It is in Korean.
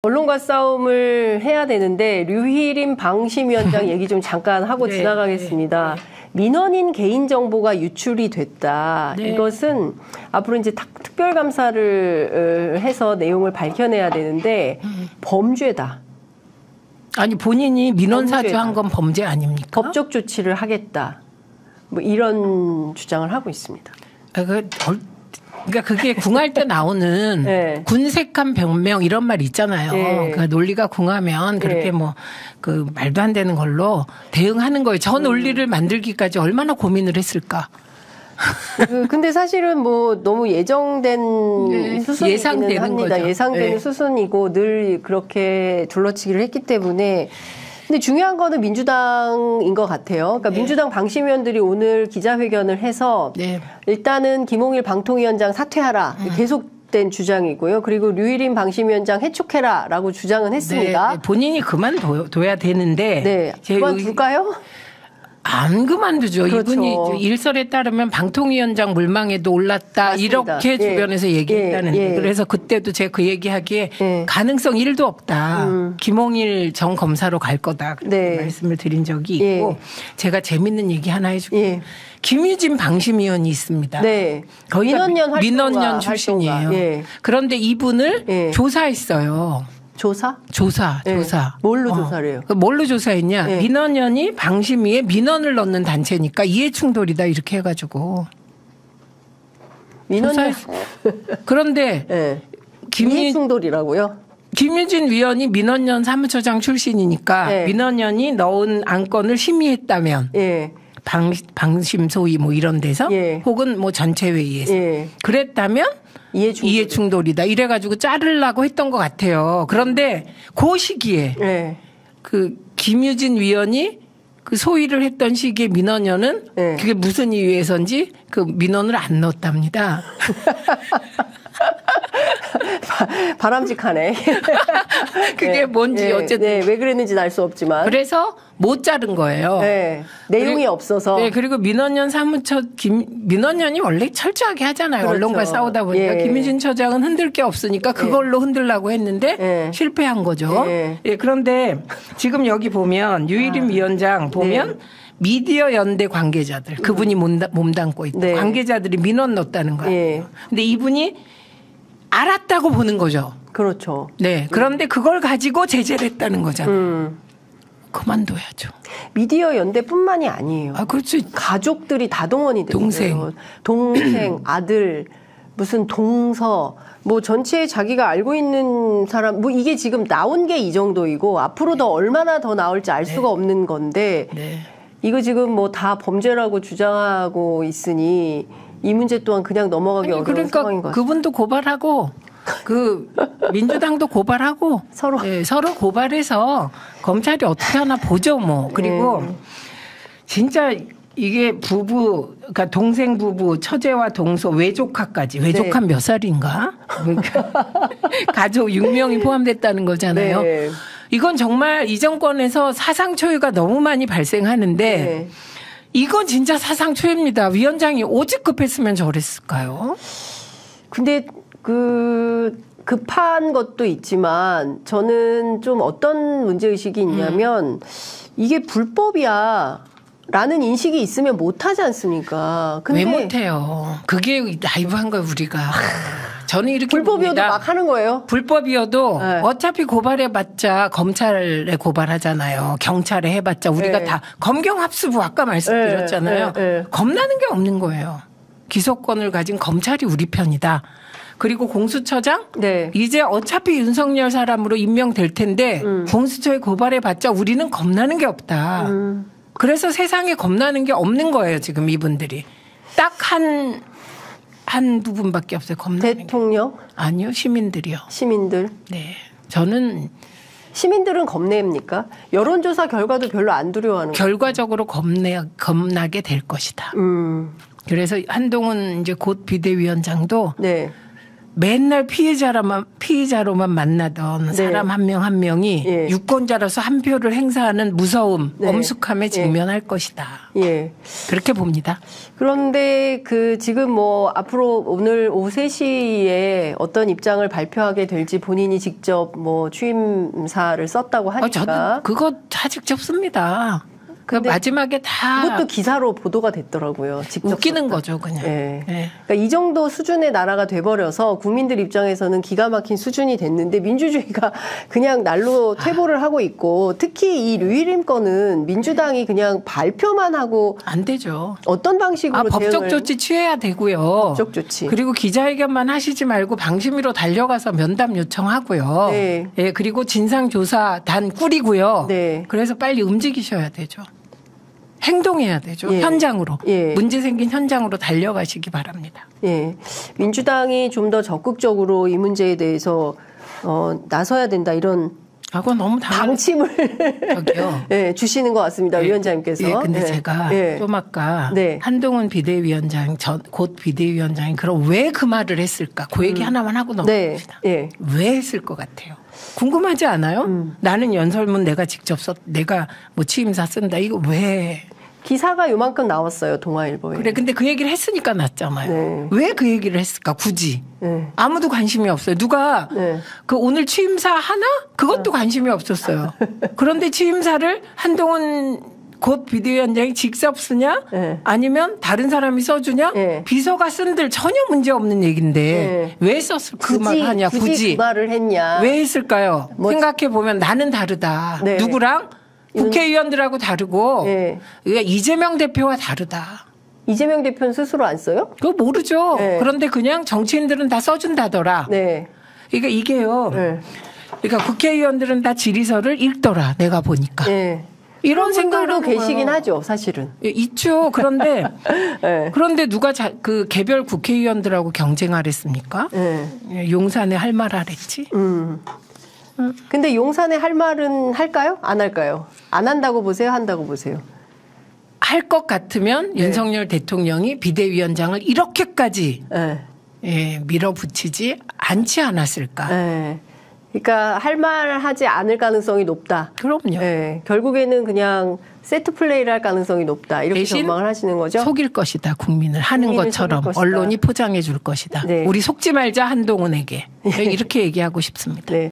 언론과 싸움을 해야 되는데 류희림 방심위원장 얘기 좀 잠깐 하고 네, 지나가겠습니다. 네. 민원인 개인정보가 유출이 됐다. 네. 이것은 앞으로 이제 특별감사를 해서 내용을 밝혀내야 되는데 범죄다. 아니 본인이 민원 사주한 건 범죄 아닙니까? 법적 조치를 하겠다. 뭐 이런 주장을 하고 있습니다. 그러니까 그게 궁할 때 나오는 네. 군색한 변명 이런 말 있잖아요. 네. 그 논리가 궁하면 그렇게 네. 뭐 그 말도 안 되는 걸로 대응하는 거예요. 저 논리를 만들기까지 얼마나 고민을 했을까. 근데 사실은 뭐 너무 예정된 네. 수순이기는 예상되는 합니다. 거죠. 예상되는 네. 수순이고 늘 그렇게 둘러치기를 했기 때문에. 근데 중요한 거는 민주당인 것 같아요. 그러니까 네. 민주당 방심위원들이 오늘 기자회견을 해서 네. 일단은 김홍일 방통위원장 사퇴하라 계속된 주장이고요. 그리고 류희림 방심위원장 해촉해라라고 주장은 했습니다. 네. 본인이 그만둬야 되는데. 네, 그만둘까요? 안 그만두죠. 그렇죠. 이분이 일설에 따르면 방통위원장 물망에도 올랐다. 맞습니다. 이렇게 주변에서 얘기했다는데. 그래서 그때도 제가 그 얘기하기에 가능성 1도 없다. 김홍일 전 검사로 갈 거다. 그렇게 말씀을 드린 적이 있고 제가 재밌는 얘기 하나 해줄게요. 김유진 방심위원이 있습니다. 네. 거기가 민원연 출신이에요. 그런데 이분을 조사했어요. 조사? 조사. 뭘로 조사를 해요? 뭘로 조사했냐? 민원연이 방심위에 민원을 넣는 단체니까 이해충돌이다 이렇게 해가지고. 민원연. 그런데 이해충돌이라고요? 김유진 위원이 민원연 사무처장 출신이니까 민원연이 넣은 안건을 심의했다면 방심 소위 뭐 이런 데서 혹은 뭐 전체 회의에서 그랬다면 이해충돌이다. 이래가지고 자르려고 했던 것 같아요. 그런데 그 시기에 그 김유진 위원이 그 소위를 했던 시기에 민원연은 그게 무슨 이유에서인지 그 민원을 안 넣었답니다. 바람직하네. 그게 뭔지 어쨌든. 왜 그랬는지는 알 수 없지만. 그래서 못 자른 거예요. 내용이 없어서. 그리고 민원연 민원연이 원래 철저하게 하잖아요. 그렇죠. 언론과 싸우다 보니까. 김유진 처장은 흔들 게 없으니까 그걸로 흔들려고 했는데 실패한 거죠. 그런데 지금 여기 보면 류희림 위원장 보면 미디어 연대 관계자들 그분이 몸담고 있다. 관계자들이 민원 넣었다는 거예요. 근데 이분이 알았다고 보는 거죠. 그렇죠. 네. 그런데 그걸 가지고 제재를 했다는 거잖아요. 그만둬야죠. 미디어 연대뿐만이 아니에요. 그렇죠. 가족들이 다 동원이 됐어요. 동생, 아들, 무슨 동서, 뭐 전체 자기가 알고 있는 사람, 뭐 이게 지금 나온 게 이 정도이고 앞으로 더 얼마나 더 나올지 알 수가 없는 건데 이거 지금 뭐 다 범죄라고 주장하고 있으니 이 문제 또한 그냥 넘어가기 어려운 상황인 것 같아요. 그분도 고발하고 그 민주당도 고발하고 서로 고발해서 검찰이 어떻게 하나 보죠 뭐. 그리고 진짜 이게 그러니까 동생 부부, 처제와 동서, 외조카까지. 외조카 몇 살인가? 그러니까 가족 6명이 포함됐다는 거잖아요. 이건 정말 이 정권에서 사상 초유가 너무 많이 발생하는데 이건 진짜 사상 초유입니다. 위원장이 오직 급했으면 저랬을까요? 근데 급한 것도 있지만 저는 좀 어떤 문제의식이 있냐면 이게 불법이야 라는 인식이 있으면 못하지 않습니까? 근데 왜 못해요? 그게 라이브한 거예요 우리가. 저는 이렇게 불법이어도 봅니다. 막 하는 거예요? 불법이어도 어차피 고발해봤자 검찰에 고발하잖아요. 경찰에 해봤자 우리가 다 검경합수부 아까 말씀드렸잖아요. 겁나는 게 없는 거예요. 기소권을 가진 검찰이 우리 편이다. 그리고 공수처장 이제 어차피 윤석열 사람으로 임명될 텐데 공수처에 고발해봤자 우리는 겁나는 게 없다. 그래서 세상에 겁나는 게 없는 거예요 지금 이분들이. 딱 한 부분밖에 없어요. 겁나는 대통령? 아니요. 시민들이요. 시민들? 네. 저는 시민들은 겁냅니까? 여론조사 결과도 별로 안 두려워하는 거예요. 결과적으로 겁나게 될 것이다. 그래서 한동훈 이제 곧 비대위원장도 맨날 피의자로만 만나던 네. 사람 한 명 한 명이 예. 유권자로서 한 표를 행사하는 무서움, 네. 엄숙함에 직면할 것이다. 예. 그렇게 봅니다. 그런데 지금 뭐 앞으로 오늘 오후 3시에 어떤 입장을 발표하게 될지 본인이 직접 뭐 취임사를 썼다고 하니까. 저는 그거 다 직접 씁니다. 그 마지막에 다 그것도 기사로 보도가 됐더라고요. 직접 웃기는 썼다. 거죠, 그냥. 예. 네. 그러니까 이 정도 수준의 나라가 돼버려서 국민들 입장에서는 기가 막힌 수준이 됐는데 민주주의가 그냥 날로 퇴보를 하고 있고 특히 이 류일임 건은 민주당이 그냥 발표만 하고 안 되죠. 어떤 방식으로 법적 조치 취해야 되고요. 법적 조치. 그리고 기자회견만 하시지 말고 방심위로 달려가서 면담 요청하고요. 네. 예, 그리고 진상조사단 꾸리고요. 네. 그래서 빨리 움직이셔야 되죠. 행동해야 되죠. 예. 현장으로. 예. 문제 생긴 현장으로 달려가시기 바랍니다. 예. 민주당이 좀 더 적극적으로 이 문제에 대해서 나서야 된다 이런 그건 너무 방침을 저기요. 예, 주시는 것 같습니다. 예. 위원장님께서. 예, 근데 예. 제가 예. 좀 아까 네. 한동훈 비대위원장 곧 비대위원장이 그럼 왜 그 말을 했을까? 그 얘기 하나만 하고 넘어갑시다. 네. 예. 왜 했을 것 같아요? 궁금하지 않아요? 나는 연설문 내가 직접 내가 뭐 취임사 쓴다. 이거 왜? 기사가 요만큼 나왔어요. 동아일보에. 그래. 근데 그 얘기를 했으니까 났잖아요. 네. 왜 그 얘기를 했을까? 굳이. 네. 아무도 관심이 없어요. 누가 네. 그 오늘 취임사 하나? 그것도 관심이 없었어요. 그런데 취임사를 한동훈 곧 비대위원장이 직접 쓰냐? 네. 아니면 다른 사람이 써주냐? 네. 비서가 쓴들 전혀 문제 없는 얘기인데 네. 왜 썼을 그 말 하냐? 굳이 그 말을 했냐? 왜 했을까요? 생각해 보면 나는 다르다. 네. 누구랑? 국회의원들하고 다르고 네. 그러니까 이재명 대표와 다르다. 이재명 대표는 스스로 안 써요? 그거 모르죠. 네. 그런데 그냥 정치인들은 다 써준다더라. 네. 그러니까 이게요. 네. 그러니까 국회의원들은 다 질의서를 읽더라. 내가 보니까. 네. 이런 생각도 생각도 계시긴 하죠, 사실은. 예, 있죠. 그런데 네. 그런데 누가 그 개별 국회의원들하고 경쟁하랬습니까? 네. 예, 용산에 할 말 하랬지. 근데 용산에 할 말은 할까요? 안 할까요? 안 한다고 보세요? 한다고 보세요? 할 것 같으면 윤석열 대통령이 비대위원장을 이렇게까지 네. 예, 밀어붙이지 않지 않았을까. 네. 그러니까 할 말 하지 않을 가능성이 높다. 그럼요. 네. 결국에는 그냥 세트 플레이를 할 가능성이 높다. 이렇게 대신 전망을 하시는 거죠? 속일 것이다. 국민을 하는 국민을 것처럼 속일 것이다. 언론이 포장해 줄 것이다. 네. 우리 속지 말자 한동훈에게. 이렇게 얘기하고 싶습니다. 네.